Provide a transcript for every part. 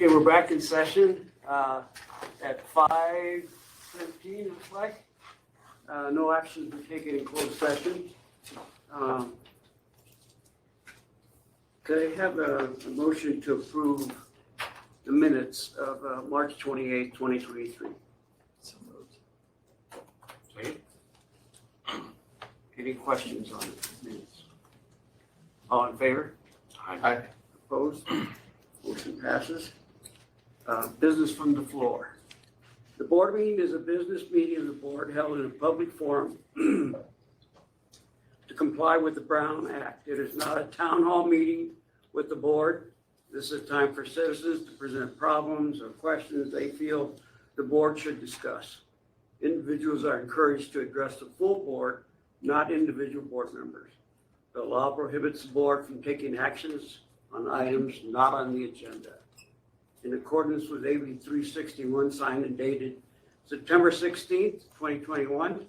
Okay, we're back in session at 5:15, it looks like. No actions were taken in closed session. Could I have a motion to approve the minutes of March 28th, 2023? So moved. Okay. Any questions on the minutes? All in favor? Aye. Opposed? Motion passes. Business from the floor. The board meeting is a business meeting of the board held in a public forum to comply with the Brown Act. It is not a town hall meeting with the board. This is a time for citizens to present problems or questions they feel the board should discuss. Individuals are encouraged to address the full board, not individual board members. The law prohibits the board from taking actions on items not on the agenda. In accordance with AB 361, signed and dated September 16th, 2021,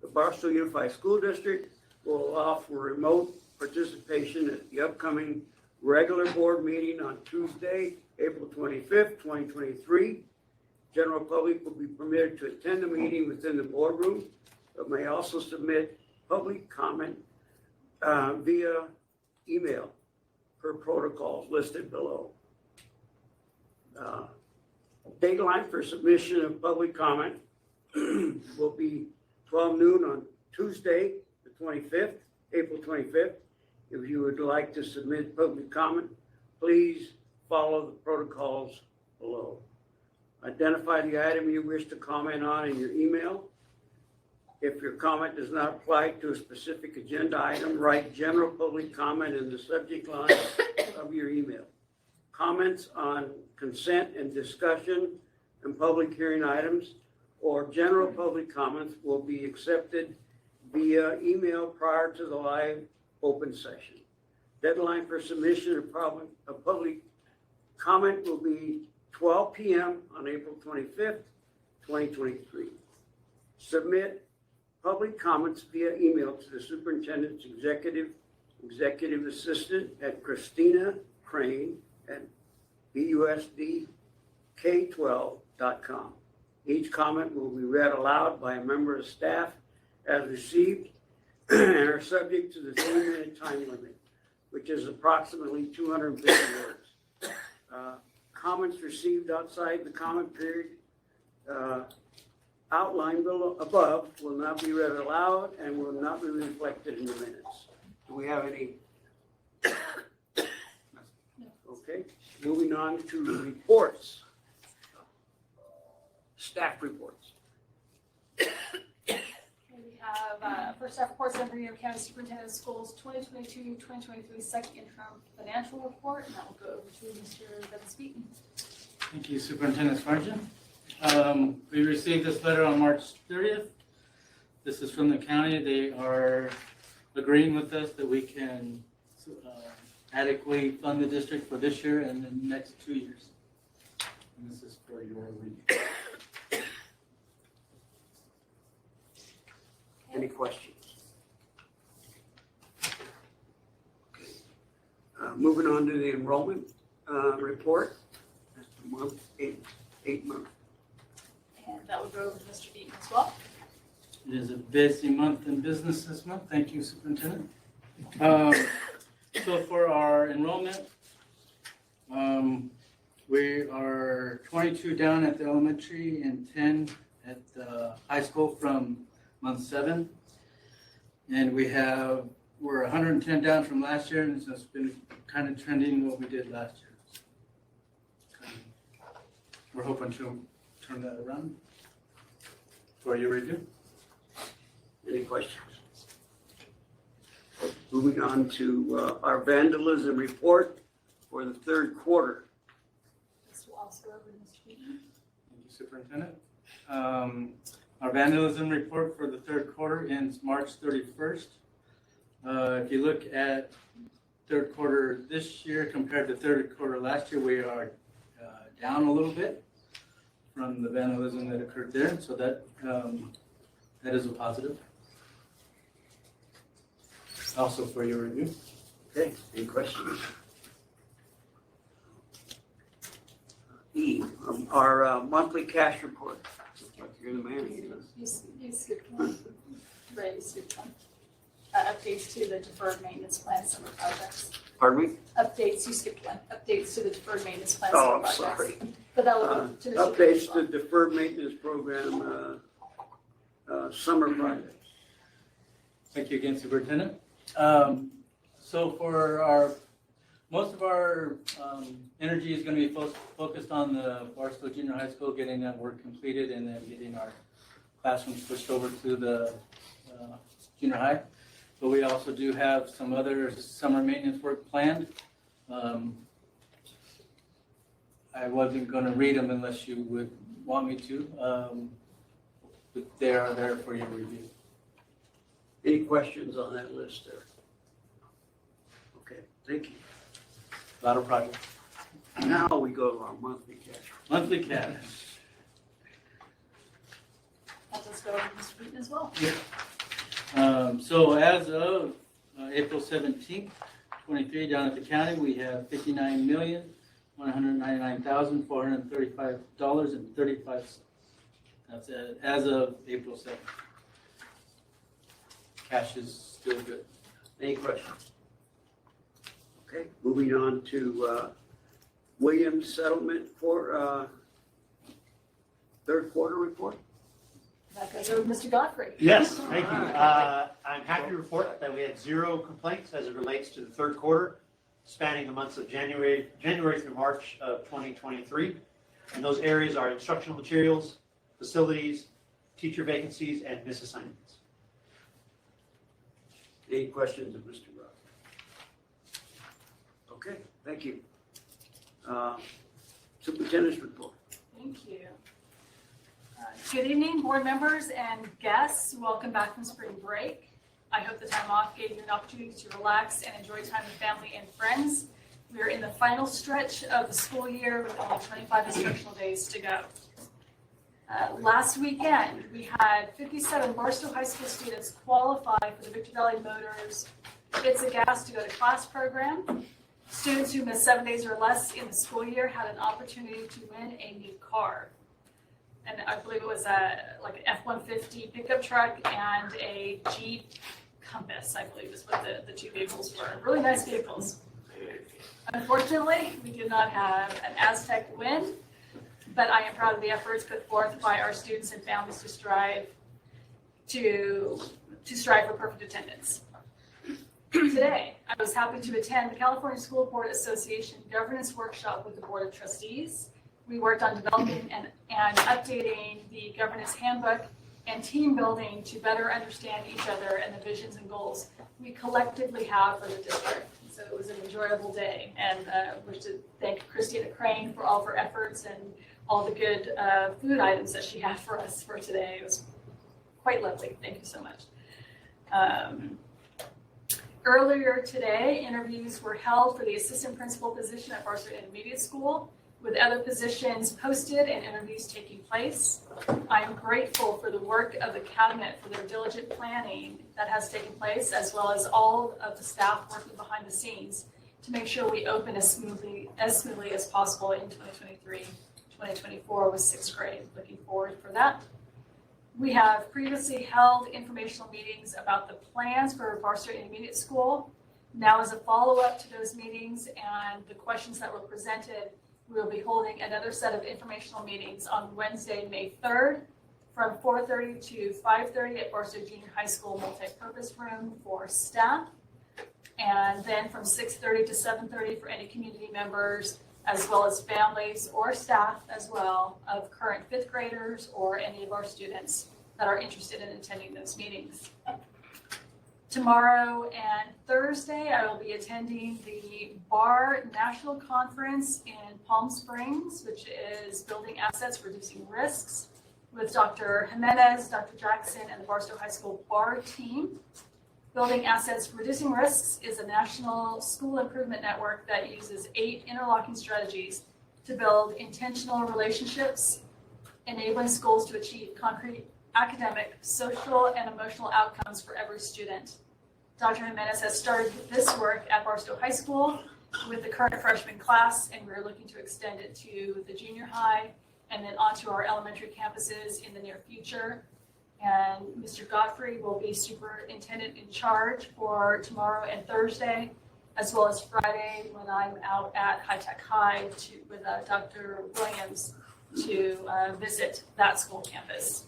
the Barstow Unified School District will allow for remote participation at the upcoming regular board meeting on Tuesday, April 25th, 2023. General public will be permitted to attend the meeting within the boardroom, but may also submit public comment via email per protocols listed below. Deadline for submission of public comment will be 12 noon on Tuesday, the 25th, April 25th. If you would like to submit public comment, please follow the protocols below. Identify the item you wish to comment on in your email. If your comment does not apply to a specific agenda item, write general public comment in the subject line of your email. Comments on consent and discussion and public hearing items or general public comments will be accepted via email prior to the live open session. Deadline for submission of public comment will be 12 p.m. on April 25th, 2023. Submit public comments via email to the superintendent's executive assistant at Christina Crane at busdk12.com. Each comment will be read aloud by a member of staff as received and are subject to the 3-minute time limit, which is approximately 250 words. Comments received outside the comment period outlined above will not be read aloud and will not be reflected in the minutes. Do we have any? Okay, moving on to reports. Staff reports. We have first staff reports on Bernalillo County Superintendent of Schools 2022-2023 second interim financial report, and that will go over to Mr. Bevan. Thank you, Superintendent Sargent. We received this letter on March 30th. This is from the county. They are agreeing with us that we can adequately fund the district for this year and the next 2 years. And this is for your review. Any questions? Okay. Moving on to the enrollment report. That's the month, eight month. And that will go over to Mr. Beaton as well. It is a busy month in business this month. Thank you, Superintendent. So for our enrollment, we are 22 down at the elementary and 10 at the high school from month 7. And we're 110 down from last year, and it's just been kind of trending what we did last year. We're hoping to turn that around for your review. Any questions? Moving on to our vandalism report for the third quarter. This will also go over to Mr. Beaton. Thank you, Superintendent. Our vandalism report for the third quarter ends March 31st. If you look at third quarter this year compared to third quarter last year, we are down a little bit from the vandalism that occurred there. So that is a positive. Also for your review. Okay, any questions? E, our monthly cash report. Looks like you're the man here. You skipped one. Right, you skipped one. Updates to the deferred maintenance plan summer projects. Pardon me? Updates, you skipped one. Updates to the deferred maintenance plan Oh, summer I'm projects. sorry. But that will go to the. Updates to deferred maintenance program, summer projects. Thank you again, Superintendent. So for most of our energy is going to be focused on the Barstow Junior High School, getting that work completed and then getting our classrooms pushed over to the junior high. But we also do have some other summer maintenance work planned. I wasn't going to read them unless you would want me to, but they are there for your review. Any questions on that list there? Okay, thank you. A lot of projects. Now we go to our monthly cash. Monthly cash. I'll just go over this week as well. So as of April 17th, 23, down at the county, we have $59,199,435.35. That's it, as of April 7th. Cash is still good. Any questions? Okay, moving on to Williams settlement for third quarter report. That goes over to Mr. Godfrey. Yes, thank you. I'm happy to report that we had 0 complaints as it relates to the third quarter, spanning the months of January through March of 2023. And those areas are instructional materials, facilities, teacher vacancies, and misassignments. Any questions of Mr. Rock? Okay, thank you. Superintendent's report. Thank you. Good evening, board members and guests. Welcome back from spring break. I hope the time off gave you an opportunity to relax and enjoy time with family and friends. We are in the final stretch of the school year with only 25 instructional days to go. Last weekend, we had 57 Barstow High School students qualify for the Victor Valley Motors It's a Gas to Go to Class program. Students who missed 7 days or less in the school year had an opportunity to win a new car. And I believe it was like an F-150 pickup truck and a Jeep Compass, I believe is what the two vehicles were. Really nice vehicles. Unfortunately, we did not have an Aztec win, but I am proud of the efforts put forth by our students and families to strive for perfect attendance. Today, I was happy to attend the California School Board Association Governance Workshop with the Board of Trustees. We worked on developing and updating the governance handbook and team building to better understand each other and the visions and goals we collectively have for the district. So it was an enjoyable day, and I wish to thank Christina Crane for all of her efforts and all the good food items that she had for us for today. It was quite lovely. Thank you so much. Earlier today, interviews were held for the assistant principal position at Barstow Intermediate School, with other positions posted and interviews taking place. I am grateful for the work of the cabinet for their diligent planning that has taken place, as well as all of the staff working behind the scenes to make sure we open as smoothly as possible in 2023-2024 with sixth grade. Looking forward for that. We have previously held informational meetings about the plans for Barstow Intermediate School. Now, as a follow-up to those meetings and the questions that were presented, we will be holding another set of informational meetings on Wednesday, May 3rd from 4:30 to 5:30 at Barstow Junior High School Multi-Purpose Room for staff, and then from 6:30 to 7:30 for any community members, as well as families or staff as well of current fifth graders or any of our students that are interested in attending those meetings. Tomorrow and Thursday, I will be attending the BAR National Conference in Palm Springs, which is Building Assets, Reducing Risks, with Dr. Jimenez, Dr. Jackson, and the Barstow High School BAR team. Building Assets, Reducing Risks is a national school improvement network that uses 8 interlocking strategies to build intentional relationships, enabling schools to achieve concrete academic, social, and emotional outcomes for every student. Dr. Jimenez has started this work at Barstow High School, with the current freshman class, and we're looking to extend it to the junior high and then onto our elementary campuses in the near future. And Mr. Godfrey will be superintendent in charge for tomorrow and Thursday, as well as Friday when I'm out at High Tech High with Dr. Williams to visit that school campus.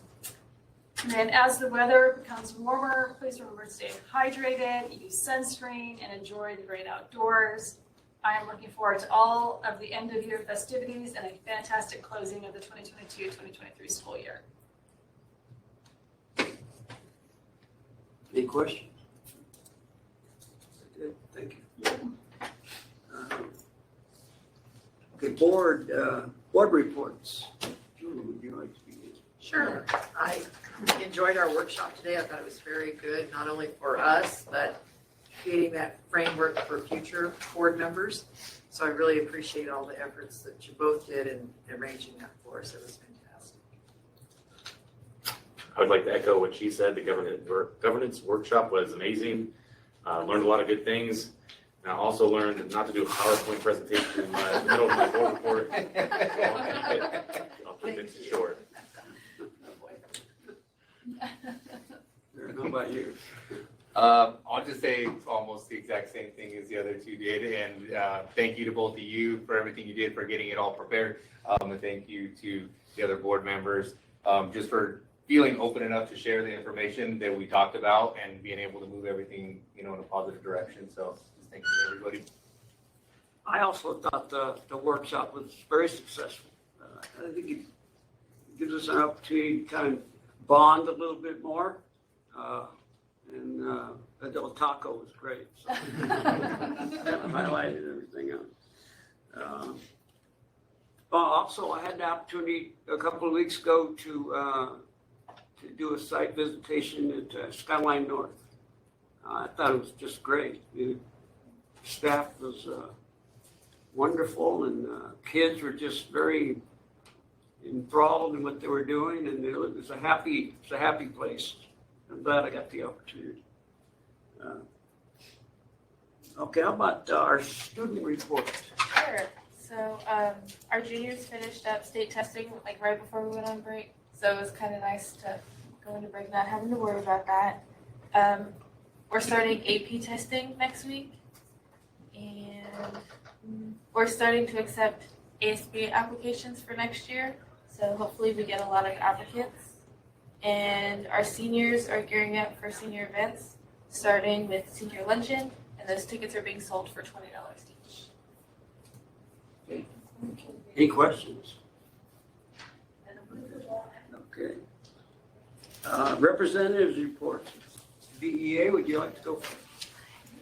And then as the weather becomes warmer, please remember to stay hydrated, use sunscreen, and enjoy the great outdoors. I am looking forward to all of the end of year festivities and a fantastic closing of the 2022-2023 school year. Any questions? Good, thank you. Okay, board reports. Julie, would you like to begin? Sure. I enjoyed our workshop today. I thought it was very good, not only for us, but creating that framework for future board members. So I really appreciate all the efforts that you both did in arranging that for us. It was fantastic. I would like to echo what she said. The governance workshop was amazing. Learned a lot of good things. And I also learned not to do a PowerPoint presentation in the middle of my board report. I'll keep it short. How about you? I'll just say almost the exact same thing as the other two did, and thank you to both of you for everything you did for getting it all prepared, and thank you to the other board members just for feeling open enough to share the information that we talked about and being able to move everything, in a positive direction. So just thank you to everybody. I also thought the workshop was very successful. I think it gives us an opportunity to kind of bond a little bit more. And the Del Taco was great. So highlighted everything else. Also, I had the opportunity a couple of weeks ago to do a site visitation at Skyline North. I thought it was just great. The staff was wonderful, and kids were just very enthralled in what they were doing, and it was a happy place. I'm glad I got the opportunity. Okay, how about our student report? Sure. So our juniors finished up state testing like right before we went on break. So it was kind of nice to go into break not having to worry about that. We're starting AP testing next week. And we're starting to accept ASB applications for next year. So hopefully we get a lot of applicants. And our seniors are gearing up for senior events, starting with senior luncheon, and those tickets are being sold for $20 each. Okay. Any questions? Okay. Representatives reports. DEA, would you like to go first?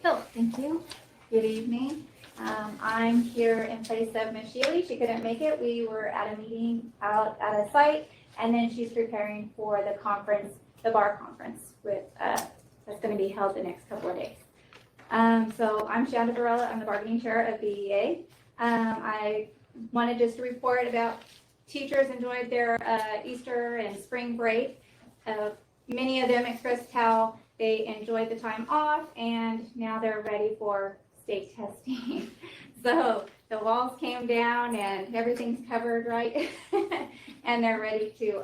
Oh, thank you. Good evening. I'm here in place of Ms. Shealy. She couldn't make it. We were at a meeting out at a site, and then she's preparing for the conference, the bar conference, that's going to be held the next couple of days. So I'm Shanda Varela. I'm the bargaining chair of BEA. I wanted just to report about teachers enjoyed their Easter and spring break. Many of them expressed how they enjoyed the time off, and now they're ready for state testing. So the walls came down and everything's covered, right? And they're ready to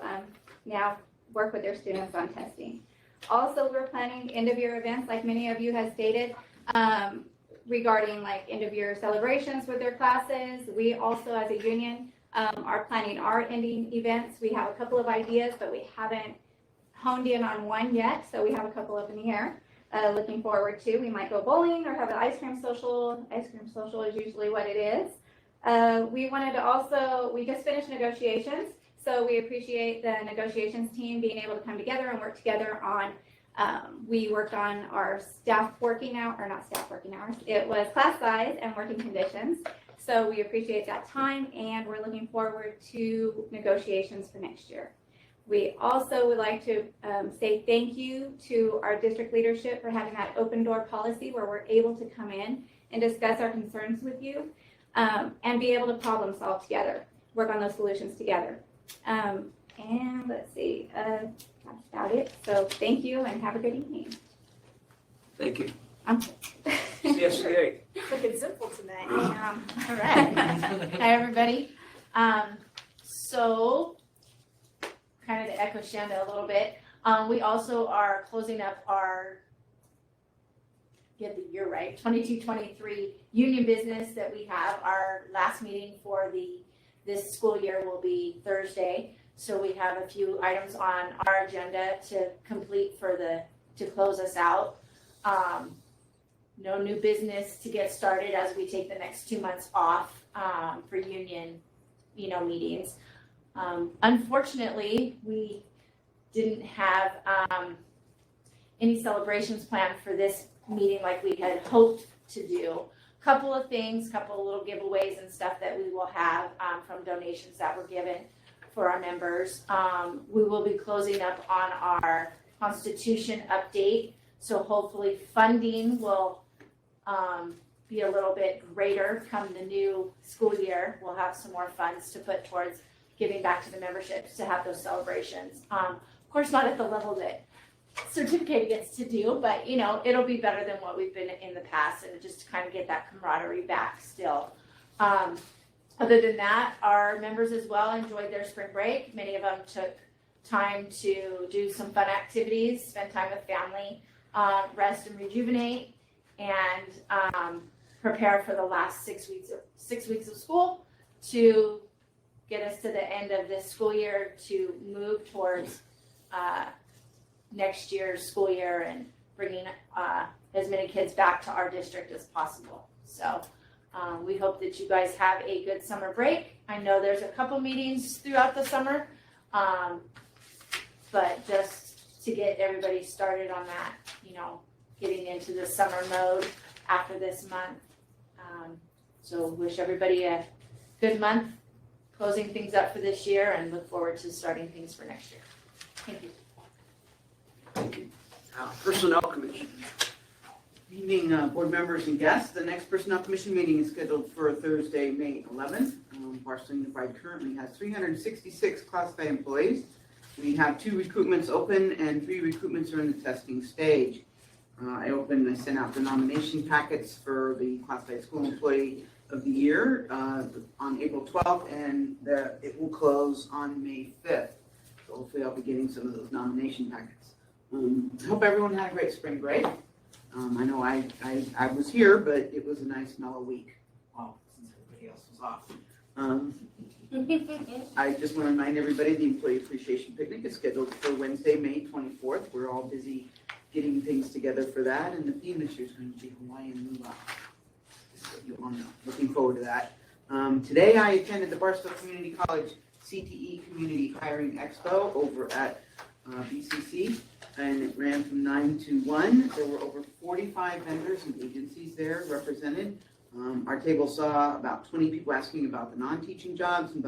now work with their students on testing. Also, we're planning end-of-year events, like many of you have stated, regarding like end-of-year celebrations with their classes. We also, as a union, are planning our ending events. We have a couple of ideas, but we haven't honed in on one yet, so we have a couple up in the air. Looking forward to. We might go bowling or have an ice cream social. Ice cream social is usually what it is. We wanted to also, we just finished negotiations, so we appreciate the negotiations team being able to come together and work together on, we worked on our staff working hours, or not staff working hours, it was class size and working conditions. So we appreciate that time, and we're looking forward to negotiations for next year. We also would like to say thank you to our district leadership for having that open door policy where we're able to come in and discuss our concerns with you and be able to problem solve together, work on those solutions together. And let's see, that's about it. So thank you and have a good evening. Thank you. CSCA. Looking simple tonight. All right. Hi, everybody. So, kind of to echo Shanda a little bit, we also are closing up our, get the year right, 22-23 union business that we have. Our last meeting for this school year will be Thursday. So we have a few items on our agenda to complete to close us out. No new business to get started as we take the next 2 months off for union, meetings. Unfortunately, we didn't have any celebrations planned for this meeting like we had hoped to do. Couple of things, couple of little giveaways and stuff that we will have from donations that were given for our members. We will be closing up on our Constitution update, so hopefully funding will be a little bit greater come the new school year. We'll have some more funds to put towards giving back to the memberships to have those celebrations. Of course, not at the level that Certificate gets to do, but it'll be better than what we've been in the past, and just to kind of get that camaraderie back still. Other than that, our members as well enjoyed their spring break. Many of them took time to do some fun activities, spend time with family, rest and rejuvenate, and prepare for the last 6 weeks of school to get us to the end of this school year to move towards next year's school year and bringing as many kids back to our district as possible. So we hope that you guys have a good summer break. I know there's a couple meetings throughout the summer, but just to get everybody started on that, getting into the summer mode after this month. So wish everybody a good month, closing things up for this year, and look forward to starting things for next year. Thank you. Thank you. Personnel Commission. Evening, board members and guests. The next Personnel Commission meeting is scheduled for Thursday, May 11th. Barstow Unified currently has 366 classified employees. We have 2 recruitments open and 3 recruitments are in the testing stage. I sent out the nomination packets for the Classified School Employee of the Year on April 12th, and it will close on May 5th. So hopefully I'll be getting some of those nomination packets. I hope everyone had a great spring break. I know I was here, but it was a nice mellow week. Well, since everybody else was off. I just want to remind everybody the Employee Appreciation Picnic is scheduled for Wednesday, May 24th. We're all busy getting things together for that, and the theme this year is going to be Hawaiian Luau. So you all know. Looking forward to that. Today I attended the Barstow Community College CTE Community Hiring Expo over at BCC, and it ran from 9 to 1. There were over 45 vendors and agencies there represented. Our table saw about 20 people asking about the non-teaching jobs and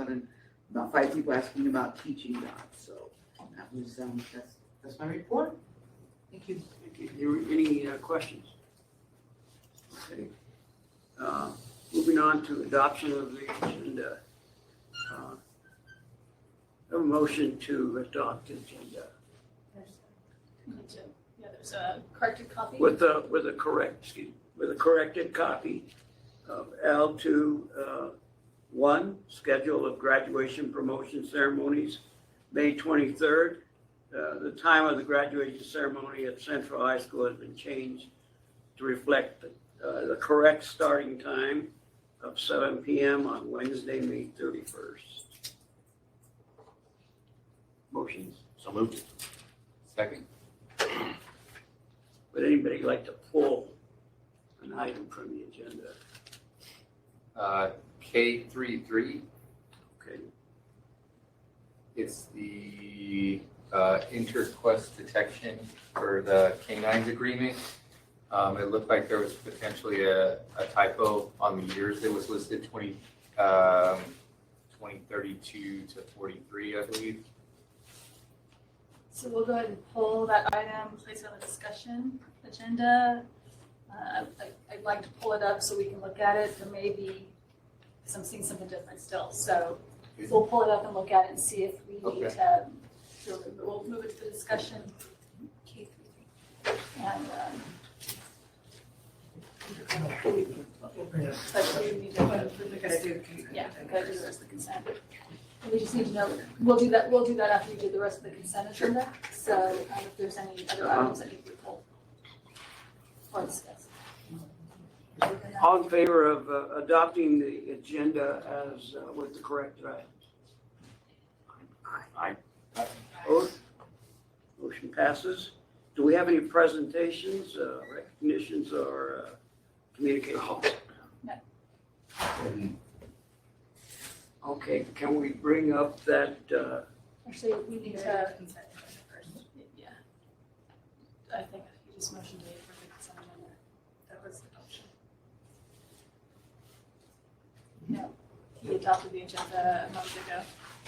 about 5 people asking about teaching jobs. So that was that's my report. Thank you. Thank you. Any questions? Okay. Moving on to adoption of the agenda. A motion to adopt the agenda There's a corrected copy. with a corrected copy of L2 1, schedule of graduation promotion ceremonies, May 23rd. The time of the graduation ceremony at Central High School has been changed to reflect the correct starting time of 7 p.m. on Wednesday, May 31st. Motions? So moved. Second. Would anybody like to pull an item from the agenda? K33, Okay. it's the interquest detection for the K9s agreement. It looked like there was potentially a typo on the years that was listed, 2032 to 43, I believe. So we'll go ahead and pull that item, place it on the discussion agenda. I'd like to pull it up so we can look at it. There may be, because I'm seeing something different still. So we'll pull it up and look at it and see if we need to, we'll move it to the discussion. And But we need to approve the We gotta do consent. Yeah, we gotta do the rest of the consent. We just need to know, we'll do that after we do the rest of the consent agenda. So if there's any other items that need to be pulled or discussed. All in favor of adopting the agenda as with the correct Aye. Opposed? Motion passes. Do we have any presentations, recognitions, or communications? No. Okay, can we bring up that, Actually, we need to, yeah. I think you just motioned to approve the consent agenda. That was the motion. No, he adopted the agenda a month ago.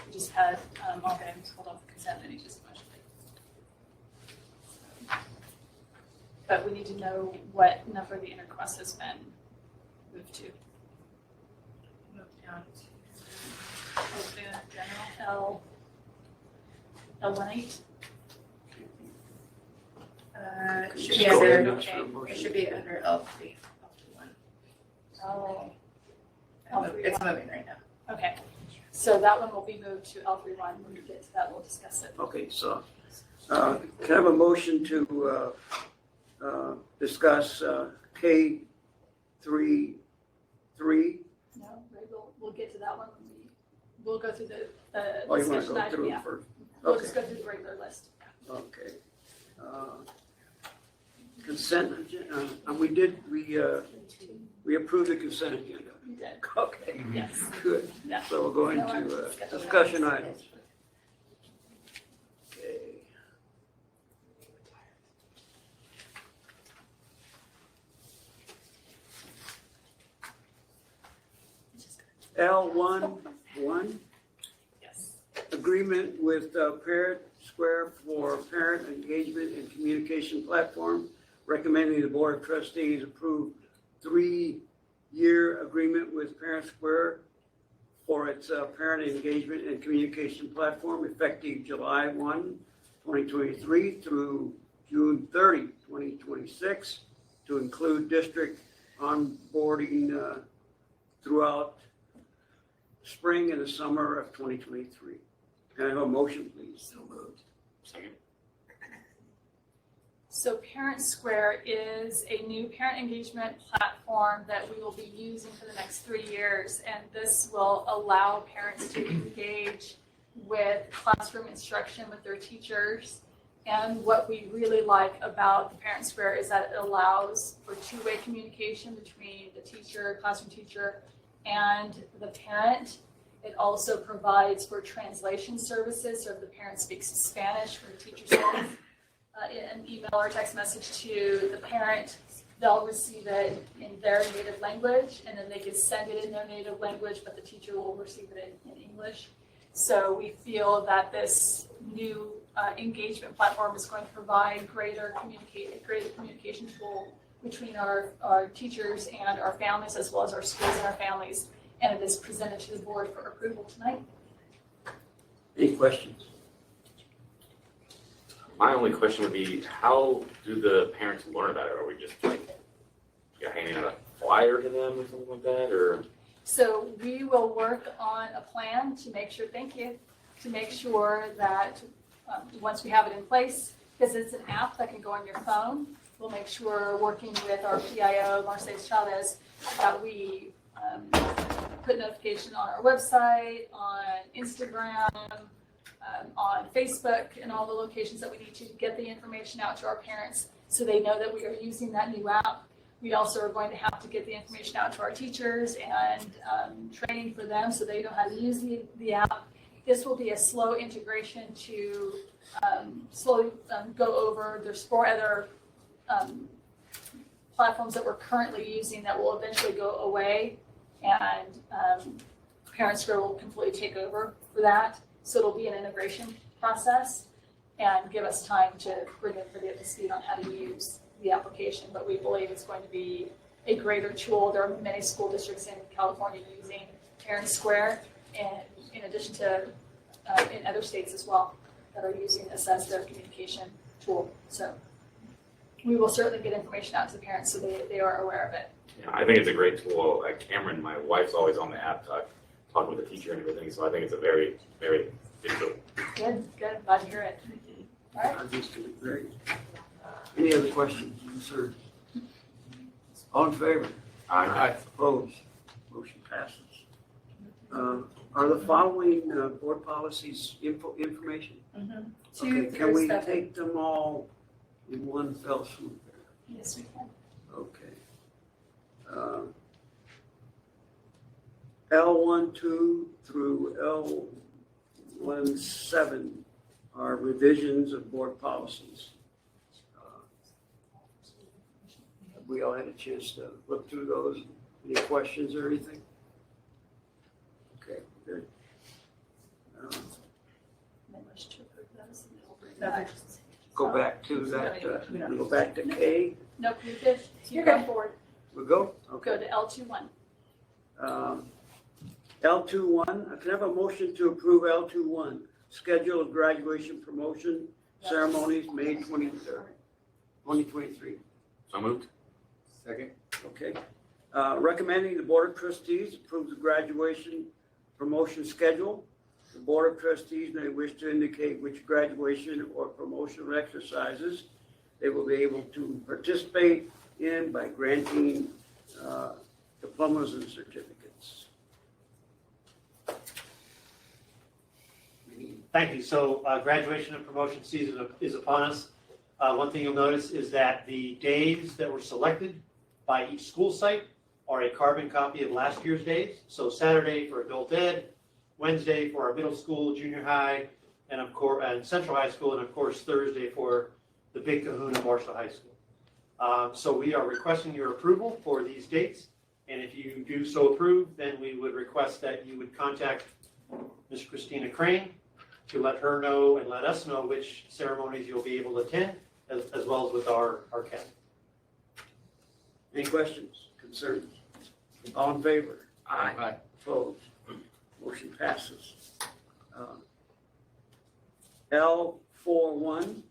We just had all items pulled off the consent and he just motioned it. But we need to know what number the interquest has been moved to. Moved down to Of the general L18. it should Go be under, ahead and ask for a it motion. should be under L3. Oh, It's moving right now. okay. So that one will be moved to L31. When we get to that, we'll discuss it. okay, so, can I have a motion to discuss K3, No, we'll get to that one when we'll go through the oh, you want to discussion go item, through yeah. it first? We'll Okay. just go through the regular list. Okay. Consent agenda, we approved the consent agenda. You did, Okay, yes. good. Yeah. So we'll go No, into discussion discussion items. items. Okay. L11, Yes. agreement with Parent Square for parent engagement and communication platform, recommending the Board of Trustees approve 3-year agreement with Parent Square for its parent engagement and communication platform effective July 1, 2023 through June 30, 2026, to include district onboarding throughout spring and the summer of 2023. Can I have a motion, please? So moved. Second. So Parent Square is a new parent engagement platform that we will be using for the next 3 years. And this will allow parents to engage with classroom instruction with their teachers. And what we really like about the Parent Square is that it allows for two-way communication between the teacher, classroom teacher, and the parent. It also provides for translation services. So if the parent speaks Spanish, for the teacher sends an email or text message to the parent, they'll receive it in their native language, and then they can send it in their native language, but the teacher will receive it in English. So we feel that this new engagement platform is going to provide greater communication tool between our teachers and our families, as well as our schools and our families. And it is presented to the board for approval tonight. Any questions? My only question would be, how do the parents learn about it? Are we just like handing out a flyer to them or something like that, or? So we will work on a plan to make sure, to make sure that once we have it in place, because it's an app that can go on your phone, we'll make sure, working with our PIO, Mercedes Chavez, that we put notification on our website, on Instagram, on Facebook, and all the locations that we need to get the information out to our parents so they know that we are using that new app. We also are going to have to get the information out to our teachers and training for them so they know how to use the app. This will be a slow integration to slowly go over. There's 4 other platforms that we're currently using that will eventually go away, and Parent Square will completely take over for that. So it'll be an integration process and give us time to bring everybody up to speed on how to use the application. But we believe it's going to be a greater tool. There are many school districts in California using Parent Square, and in addition to in other states as well that are using this as their communication tool. So we will certainly get information out to the parents so they are aware of it. Yeah, I think it's a great tool. Cameron, my wife's always on the app talking with the teacher and everything, so I think it's a very, very good tool. Good, glad to hear it. All right. I just think it's great. Any other questions, concerns? All in favor? Aye. Opposed? Motion passes. Are the following board policies information? Okay, can we take them all in one fell swoop? Yes, we can. Okay. L12 through L17 are revisions of board policies. Have we all had a chance to look through those? Any questions or anything? Okay, good. Go back to that, go back to K. Nope, you're good. You go forward. We'll go? Go to L21. L21, can I have a motion to approve L21, schedule of graduation promotion ceremonies, May 23rd, 2023? So moved. Second. Okay. Recommending the Board of Trustees approve the graduation promotion schedule. The Board of Trustees may wish to indicate which graduation or promotional exercises they will be able to participate in by granting diplomas and certificates. Thank you. So graduation and promotion season is upon us. One thing you'll notice is that the days that were selected by each school site are a carbon copy of last year's days. So Saturday for adult ed, Wednesday for our middle school, junior high, and of course, and Central High School, and of course Thursday for the Big Kahuna Barstow High School. So we are requesting your approval for these dates, and if you do so approve, then we would request that you would contact Ms. Christina Crane to let her know and let us know which ceremonies you'll be able to attend, as well as with our CAB. Any questions, concerns? All in favor? Aye. Opposed? Motion passes. L41,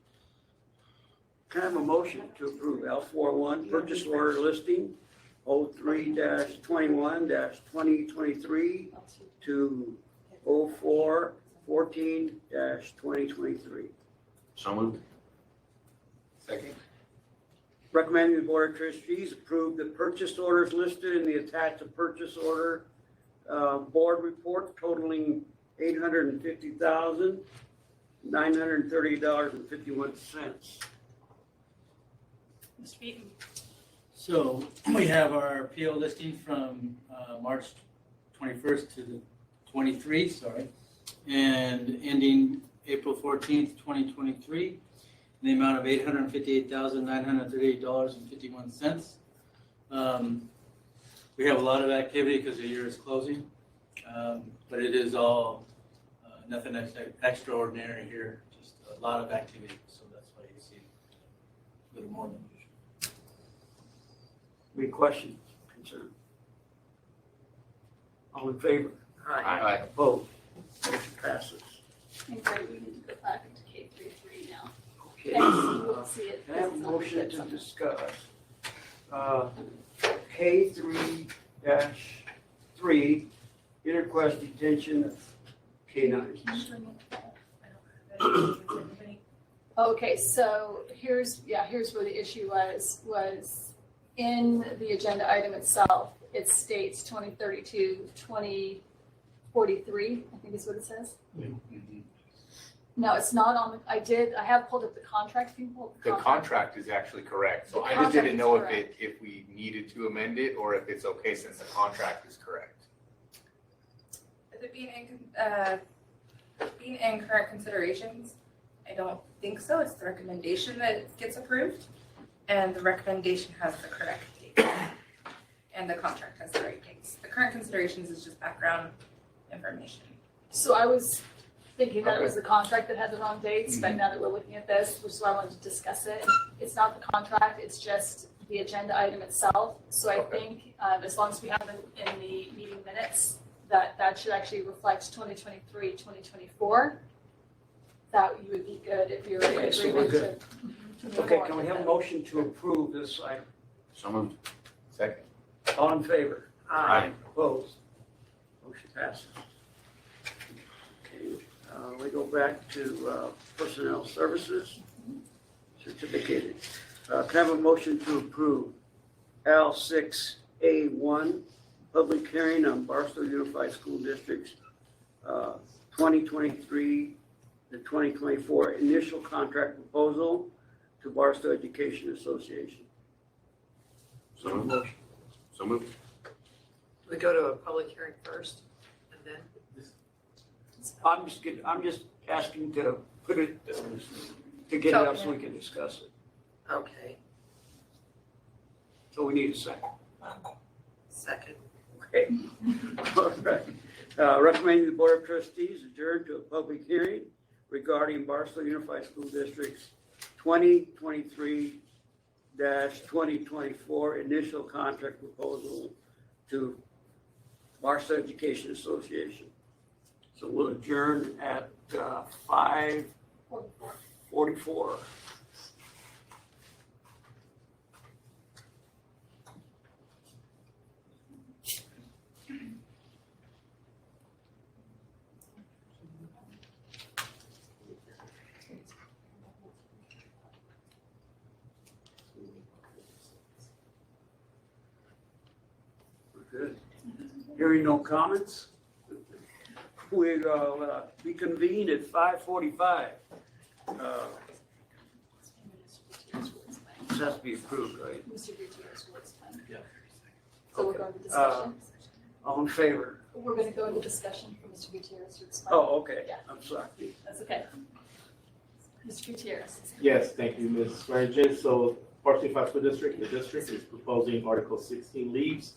can I have a motion to approve L41, purchase order listing 03-21-2023 to 04-14-2023? So moved. Second. Recommending the Board of Trustees approve the purchase orders listed in the attached purchase order board report totaling $850,930.51. Mr. Beaton. So we have our PO listing from March 21st to the 23, and ending April 14th, 2023, in the amount of $858,938.51. We have a lot of activity because the year is closing, but it is all nothing extraordinary here, just a lot of activity, so that's why you see a little more than usual. Any questions, concerns? All in favor? Aye. Opposed? Motion passes. And great, we need to go back into K33 now. Okay. We'll see it. Can I have a motion to discuss K3-3 interquest detention K9? Okay, so here's where the issue was in the agenda item itself, it states 2032, 2043, I think is what it says. No, it's not on, I have pulled up the contract, people. The contract is actually correct, so The I just contract didn't is know correct. if we needed to amend it or if it's okay since the contract is correct. Is it being in current considerations? I don't think so. It's the recommendation that gets approved, and the recommendation has the correct date, and the contract has the right dates. The current considerations is just background information. So I was thinking that it was the contract that had the wrong dates, but now that we're looking at this, which is why I wanted to discuss it, it's not the contract, it's just the agenda item itself. So I think as long as we have it in the meeting minutes, that should actually reflect 2023, 2024. That you would be good if you're in Okay, so agreement we're good. to. Okay, can we have a motion to approve this item? So moved. Second. All in favor? Aye. Opposed? Motion passes. Okay, we go back to personnel services, certificated. Can I have a motion to approve L6A1, public hearing on Barstow Unified School District's 2023 to 2024 initial contract proposal to Barstow Education Association? So moved. So moved. We go to a public hearing first and then, I'm just asking to put it, to get it up so we can discuss it. okay, So we need a second. second. Okay. All right. Recommending the Board of Trustees adjourn to a public hearing regarding Barstow Unified School District's 2023-2024 initial contract proposal to Barstow Education Association. So we'll adjourn at 5:44. Good. Hearing no comments, we'll reconvene at 5:45. This has to be approved, right? Mr. Gutierrez works time. Yeah. So we're going to discussion. All in favor? We're going to go into discussion for Mr. Gutierrez to explain. Oh, okay. Yeah. I'm sorry. That's okay. Mr. Gutierrez. Yes, thank you, Ms. Swearingen. So Barstow Unified School District, the district is proposing Article 16 leaves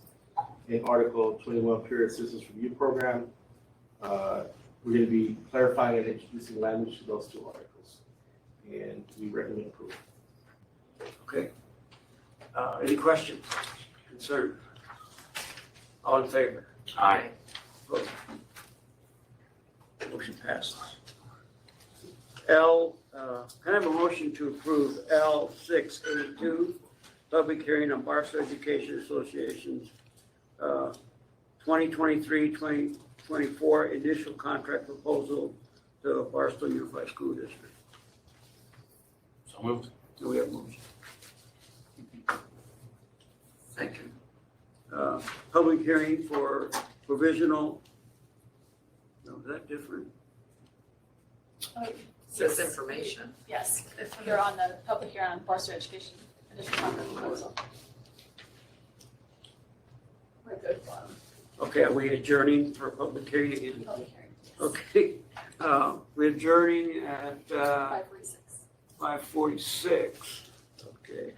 and Article 21 period assistance review program. We're going to be clarifying and introducing language to those two articles, and we recommend approval. Okay. Any questions, concerns? All in favor? Aye. Opposed? Motion passes. Can I have a motion to approve L682, public hearing on Barstow Education Association's 2023-2024 initial contract proposal to Barstow Unified School District? So moved. Do we have a motion? Second. Public hearing for provisional, no, is that different? Oh, Says yes. information. Yes, you're on the public hearing on Barstow Education additional contract proposal. We're good. Okay, are we adjourning for public hearing again? Public hearing. Okay, we're adjourning at 5:46. 5:46. Okay.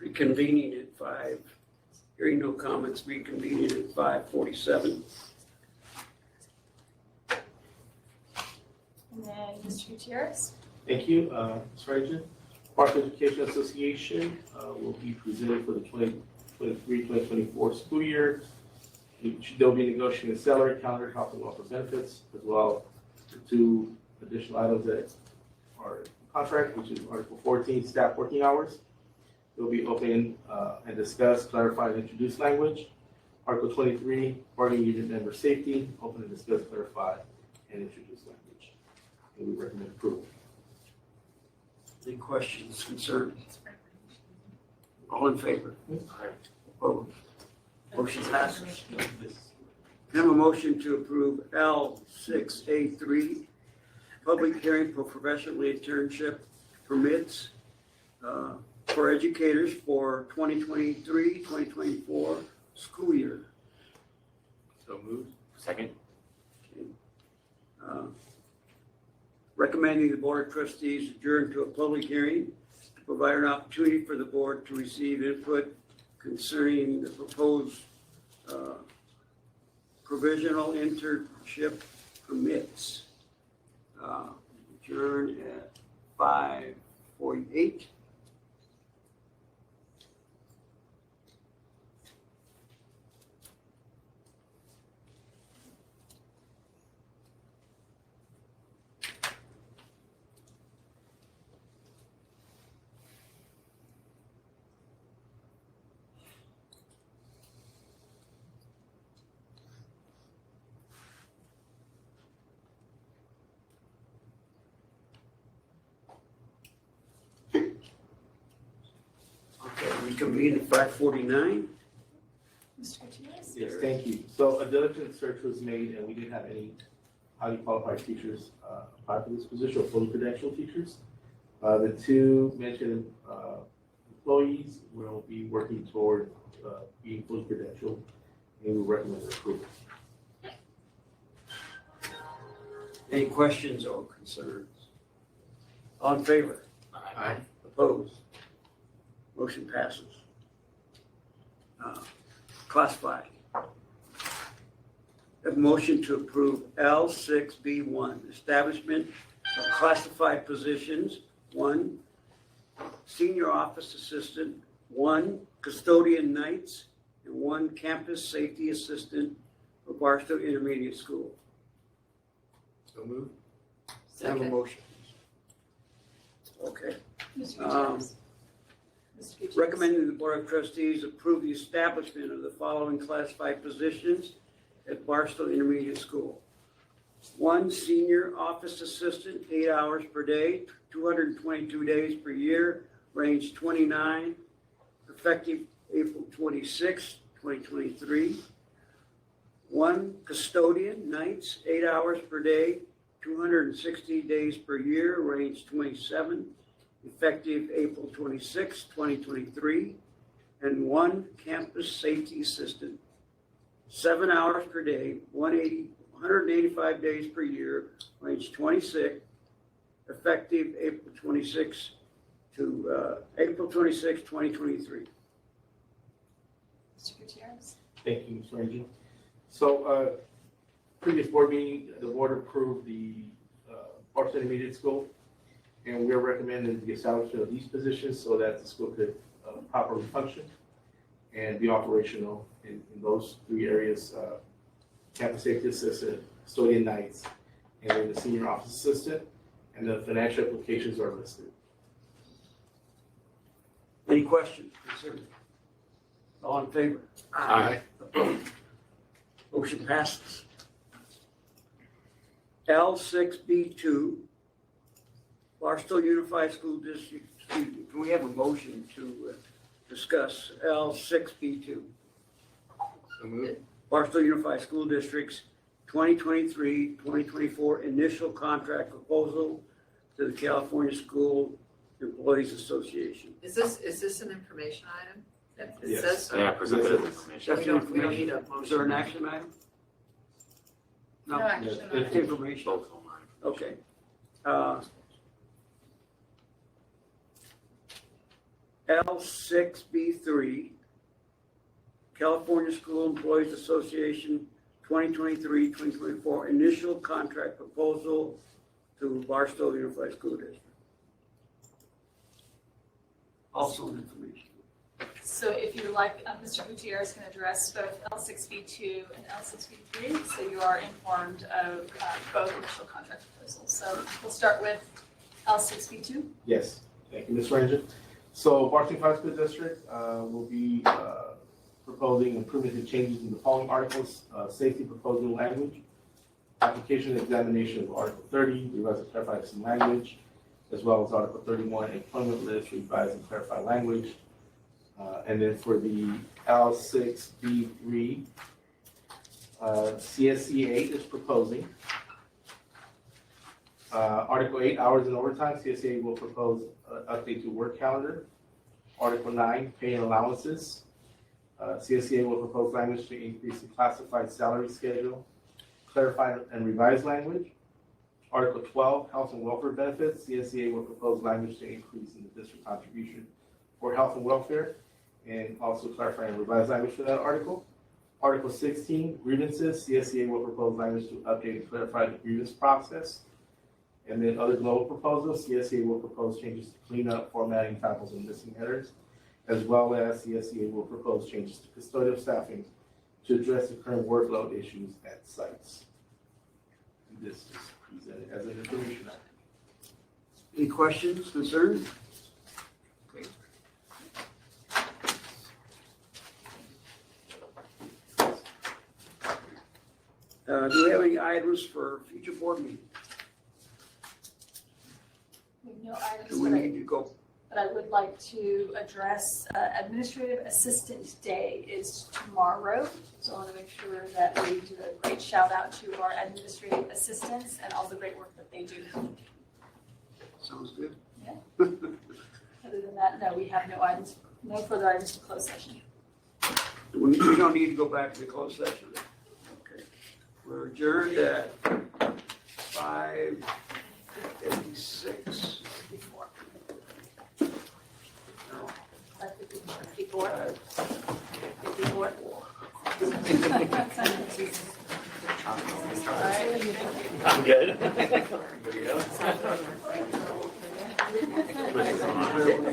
Reconvening at 5, hearing no comments, reconvening at 5:47. And then Mr. Gutierrez. Thank you, Ms. Swearingen. Barstow Education Association will be presented for the 2023-2024 school year. They'll be negotiating a salary calendar, health and welfare benefits, as well as two additional items that are in contract, which is Article 14, staff working hours. They'll be open and discuss, clarify, and introduce language. Article 23, bargaining unit member safety, open and discuss, clarify, and introduce language. And we recommend approval. Any questions, concerns? All in favor? Opposed? Motion passes. Have a motion to approve L6A3, public hearing for professional internship permits for educators for 2023-2024 school year. So moved. Second. Okay. Recommending the Board of Trustees adjourn to a public hearing to provide an opportunity for the board to receive input concerning the proposed provisional internship permits. Adjourn at 5:48. Okay, reconvene at 5:49. Mr. Gutierrez? Yes, thank you. So a diligent search was made and we didn't have any highly qualified teachers apply for this position, or fully credentialed teachers. The two mentioned employees will be working toward being fully credentialed, and we recommend their approval. Any questions or concerns? All in favor? Aye. Opposed? Motion passes. Classified. A motion to approve L6B1, establishment of classified positions. 1, senior office assistant, 1, custodian nights, and 1 campus safety assistant for Barstow Intermediate School. So moved. Have a motion. Okay. Mr. Gutierrez? Mr. Gutierrez? Recommending the Board of Trustees approve the establishment of the following classified positions at Barstow Intermediate School. 1, senior office assistant, 8 hours per day, 222 days per year, range 29, effective April 26, 2023. 1, custodian, nights, 8 hours per day, 260 days per year, range 27, effective April 26, 2023. And 1, campus safety assistant, 7 hours per day, 185 days per year, range 26, effective April 26 to April 26, 2023. Mr. Gutierrez? Thank you, Ms. Ranger. So, previous board meeting, the board approved the Barstow Intermediate School, and we're recommending the establishment of these positions so that the school could properly function and be operational in those 3 areas, campus safety assistant, custodian nights, and then the senior office assistant, and the financial applications are listed. Any questions, concerns? All in favor? Aye. Opposed? Motion passes. L6B2, Barstow Unified School District, excuse me, can we have a motion to discuss L6B2? So moved. Barstow Unified School District's 2023-2024 initial contract proposal to the California School Employees Association. Is this an information item? It Yes. says so. Yeah, presented as information. That's We don't need a Is there an motion. action item? No action on It's it. information. Both online. Okay. L6B3, California School Employees Association 2023-2024 initial contract proposal to Barstow Unified School District. Also information. So if you would like, Mr. Gutierrez can address both L6B2 and L6B3, so you are informed of both initial contract proposals. So we'll start with L6B2. Yes, thank you, Ms. Ranger. So Barstow Unified School District will be proposing improvements and changes in the following articles: safety proposal language, application and examination of Article 30, revise and clarify some language, as well as Article 31, employment list, revise and clarify language. And then for the L6B3, CSE 8 is proposing. Article 8, hours and overtime, CSE will propose update to work calendar. Article 9, pay and allowances. CSEA will propose language to increase the classified salary schedule, clarify and revise language. Article 12, Health and Welfare Benefits. CSEA will propose language to increase in the district contribution for health and welfare, and also clarifying revised language for that article. Article 16, grievances. CSEA will propose language to update and clarify the grievance process. And then other global proposals, CSEA will propose changes to cleanup, formatting, typos, and missing headers, as well as CSEA will propose changes to custodial staffing to address the current workload issues at sites. This is presented as an information item. Any questions, concerns? Okay. Do we have any items for future board meetings? We have no items Do we need to go? but I would like to address Administrative Assistant Day is tomorrow. So I want to make sure that we do a great shout out to our administrative assistants and all the great work that they do. Sounds good. Other than that, no, we have no items, no further items for closed session. We don't need to go back to the closed session. Okay. We're adjourned at 5:56. 54. 54. All right. I'm good. Anybody else?